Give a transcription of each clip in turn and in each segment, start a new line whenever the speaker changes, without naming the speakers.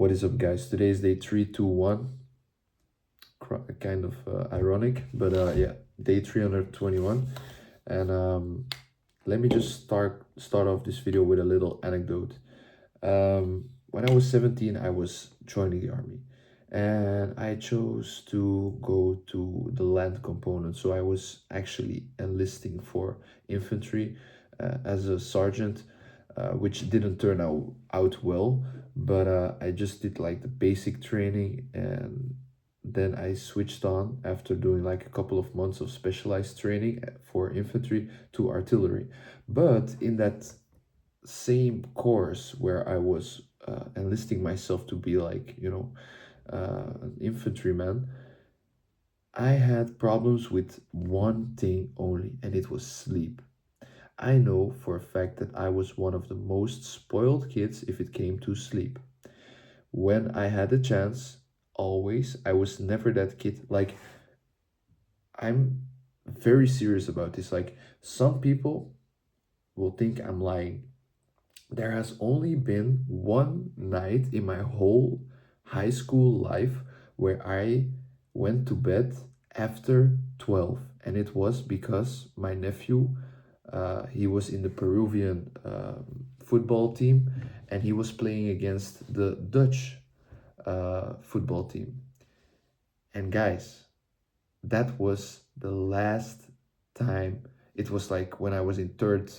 What is up, guys? Today is day 321. Kind of ironic, but yeah, day 321. And let me just start off this video with a little anecdote. When I was 17, I was joining the army, and I chose to go to the land component. So I was actually enlisting for infantry as a sergeant, which didn't turn out well, but I just did like the basic training, and then I switched on after doing like a couple of months of specialized training for infantry to artillery. But in that same course where I was enlisting myself to be like, an infantryman, I had problems with one thing only, and it was sleep. I know for a fact that I was one of the most spoiled kids if it came to sleep. When I had a chance, always, I was never that kid. Like, I'm very serious about this. Like, some people will think I'm lying. There has only been one night in my whole high school life where I went to bed after 12, and it was because my nephew, he was in the Peruvian football team, and he was playing against the Dutch football team. And guys, that was the last time. It was like when I was in third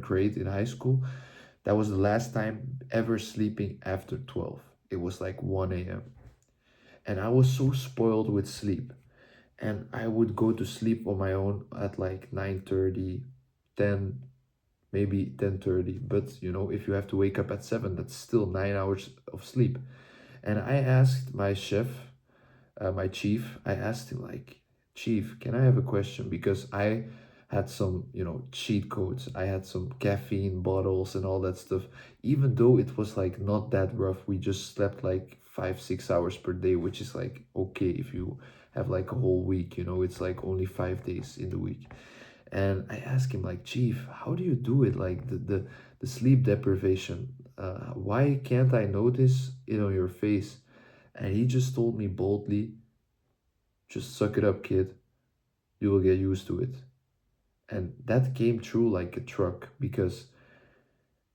grade in high school. That was the last time ever sleeping after 12. It was like 1 a.m. And I was so spoiled with sleep. And I would go to sleep on my own at like 9:30, 10, maybe 10:30. But if you have to wake up at 7, that's still 9 hours of sleep. And I asked my chef, my chief, I asked him like, Chief, can I have a question? Because I had some, cheat codes. I had some caffeine bottles and all that stuff. Even though it was like not that rough, we just slept like 5, 6 hours per day, which is like okay if you have like a whole week, it's like only 5 days in the week. And I asked him like, Chief, how do you do it? Like the sleep deprivation. Why can't I notice it on your face? And he just told me boldly, just suck it up, kid. You will get used to it. And that came true like a truck because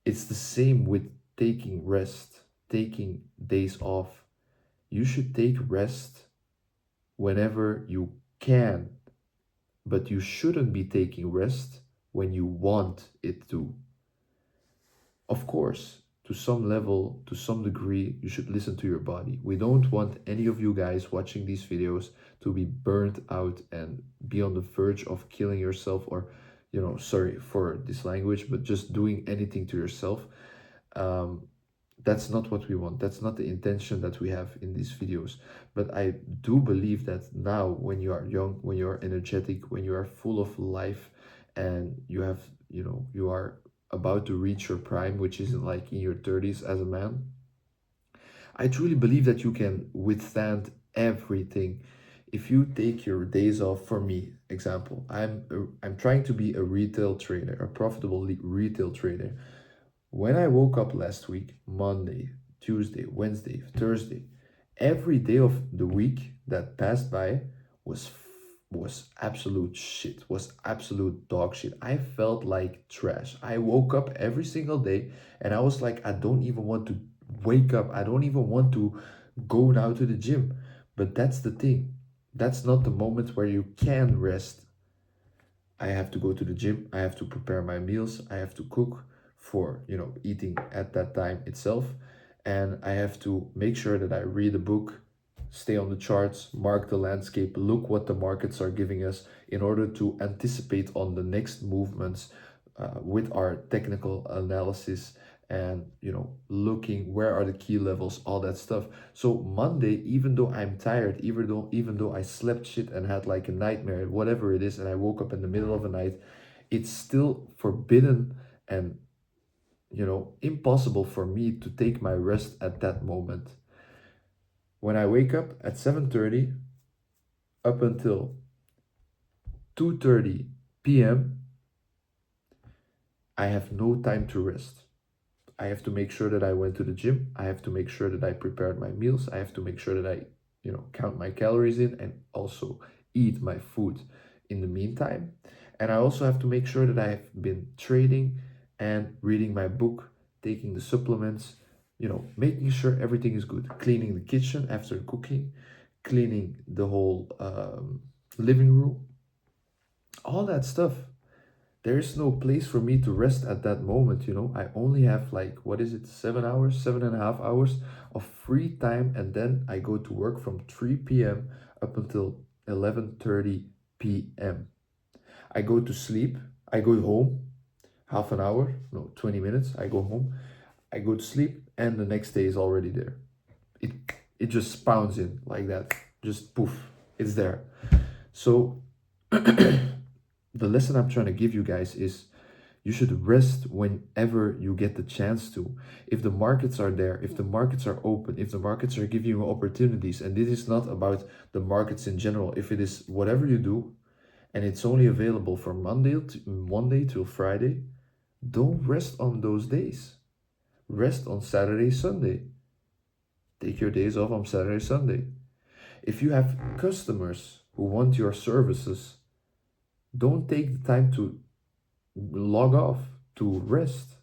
it's the same with taking rest, taking days off. You should take rest whenever you can, but you shouldn't be taking rest when you want it to. Of course, to some level, to some degree, you should listen to your body. We don't want any of you guys watching these videos to be burnt out and be on the verge of killing yourself or, sorry for this language, but just doing anything to yourself. Um, that's not what we want. That's not the intention that we have in these videos. But I do believe that now, when you are young, when you are energetic, when you are full of life, and you have, you are about to reach your prime, which is like in your 30s as a man, I truly believe that you can withstand everything. If you take your days off, for me, example, I'm trying to be a retail trader, a profitable retail trader. When I woke up last week, Monday, Tuesday, Wednesday, Thursday, every day of the week that passed by was was absolute shit, was absolute dog shit. I felt like trash. I woke up every single day and I was like, I don't even want to wake up. I don't even want to go now to the gym. But that's the thing. That's not the moment where you can rest. I have to go to the gym. I have to prepare my meals. I have to cook for, eating at that time itself. And I have to make sure that I read a book, stay on the charts, mark the landscape, look what the markets are giving us in order to anticipate on the next movements with our technical analysis and looking where are the key levels, all that stuff. So Monday, even though I'm tired, even though I slept shit and had like a nightmare, whatever it is, and I woke up in the middle of the night, it's still forbidden and impossible for me to take my rest at that moment. When I wake up at 7:30 up until 2:30 p.m., I have no time to rest. I have to make sure that I went to the gym. I have to make sure that I prepared my meals. I have to make sure that I, count my calories in and also eat my food in the meantime. And I also have to make sure that I have been trading and reading my book, taking the supplements, making sure everything is good, cleaning the kitchen after cooking, cleaning the whole living room, all that stuff. There is no place for me to rest at that moment. I only have like, what is it, 7 hours, 7.5 hours of free time, and then I go to work from 3 p.m. up until 11:30 p.m. I go to sleep, I go home, half an hour, no, 20 minutes, I go home, I go to sleep, and the next day is already there. It it just spawns in like that. Just poof, it's there. So the lesson I'm trying to give you guys is you should rest whenever you get the chance to. If the markets are there, if the markets are open, if the markets are giving you opportunities, and this is not about the markets in general, if it is whatever you do and it's only available from Monday till Friday, don't rest on those days. Rest on Saturday, Sunday. Take your days off on Saturday, Sunday. If you have customers who want your services, don't take the time to log off, to rest.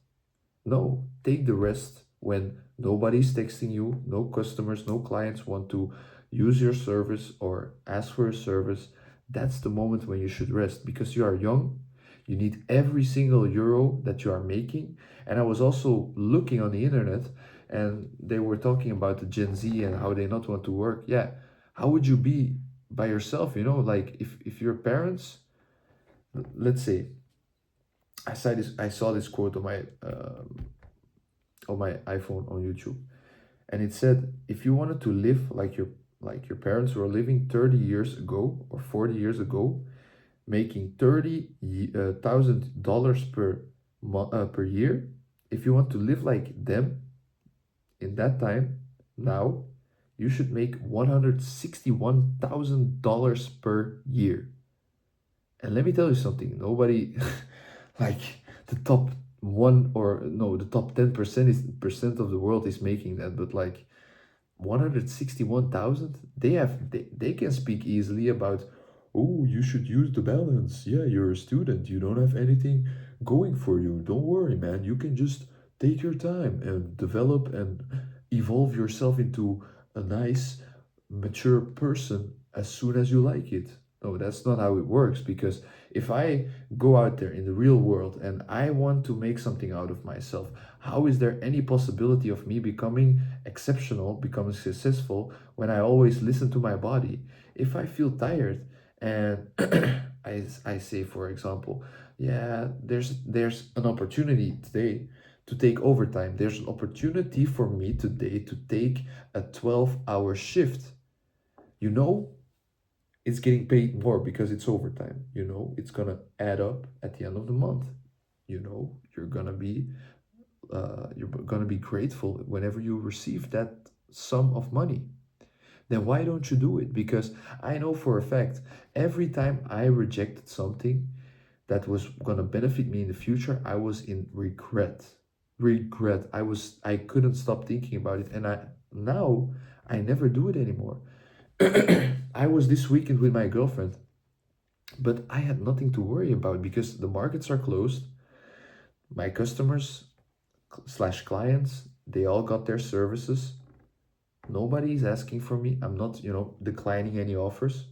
No, take the rest when nobody's texting you, no customers, no clients want to use your service or ask for a service. That's the moment when you should rest because you are young. You need every single euro that you are making. And I was also looking on the internet and they were talking about the Gen Z and how they not want to work. Yeah, how would you be by yourself? Like if your parents, let's say, I saw this quote on my iPhone on YouTube, and it said if you wanted to live like your parents were living 30 years ago or 40 years ago, making $30,000 per year, if you want to live like them in that time, now you should make $161,000 per year. And let me tell you something, nobody like the top one or no, the top 10% of the world is making that, but like 161,000, they can speak easily about, oh, you should use the balance. Yeah, you're a student, you don't have anything going for you. Don't worry, man. You can just take your time and develop and evolve yourself into a nice, mature person as soon as you like it. No, that's not how it works because if I go out there in the real world and I want to make something out of myself, how is there any possibility of me becoming exceptional, becoming successful when I always listen to my body? If I feel tired and I say, for example, yeah, there's an opportunity today to take overtime. There's an opportunity for me today to take a 12-hour shift. You know, it's getting paid more because it's overtime. It's gonna add up at the end of the month. You're gonna be grateful whenever you receive that sum of money. Then why don't you do it? Because I know for a fact every time I rejected something that was gonna benefit me in the future, I was in regret. I couldn't stop thinking about it, and I never do it anymore. I was this weekend with my girlfriend, but I had nothing to worry about because the markets are closed. My customers slash clients, they all got their services. Nobody's asking for me. I'm not, declining any offers.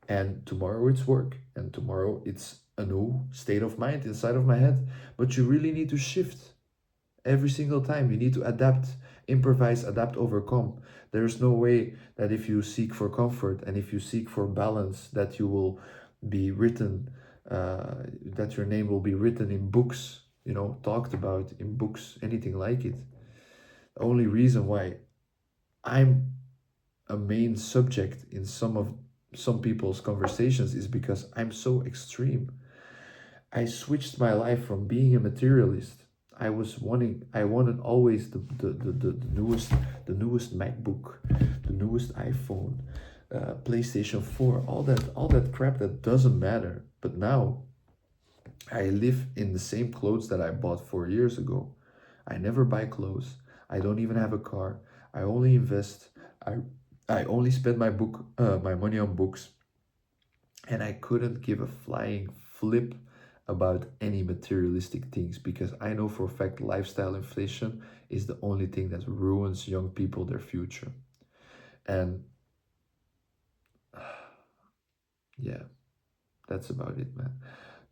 And tomorrow it's work, and tomorrow it's a new state of mind inside of my head. But you really need to shift every single time. You need to adapt, improvise, adapt, overcome. There's no way that if you seek for comfort and if you seek for balance, that you will be written, that your name will be written in books, talked about in books, anything like it. The only reason why I'm a main subject in some people's conversations is because I'm so extreme. I switched my life from being a materialist. I wanted always the newest MacBook, the newest iPhone, PlayStation 4, all that crap that doesn't matter. But now I live in the same clothes that I bought 4 years ago. I never buy clothes. I don't even have a car. I only invest. I I only spend my money on books, and I couldn't give a flying flip about any materialistic things because I know for a fact lifestyle inflation is the only thing that ruins young people their future. And yeah, that's about it, man.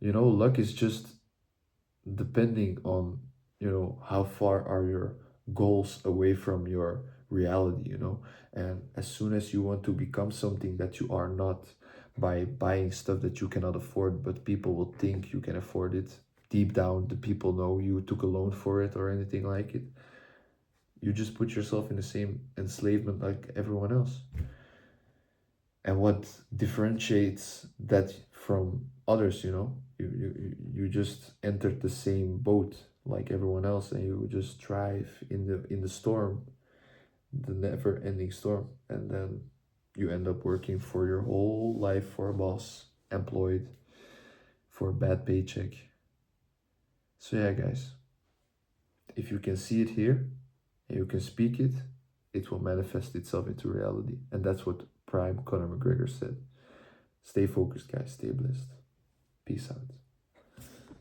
Luck is just depending on, how far are your goals away from your reality. And as soon as you want to become something that you are not by buying stuff that you cannot afford, but people will think you can afford it, deep down, the people know you took a loan for it or anything like it, you just put yourself in the same enslavement like everyone else. And what differentiates that from others, you just entered the same boat like everyone else, and you just drive in the storm, the never ending storm, and then you end up working for your whole life for a boss, employed for a bad paycheck. So yeah, guys, if you can see it here and you can speak it, it will manifest itself into reality. And that's what prime Conor McGregor said. Stay focused, guys. Stay blessed. Peace out.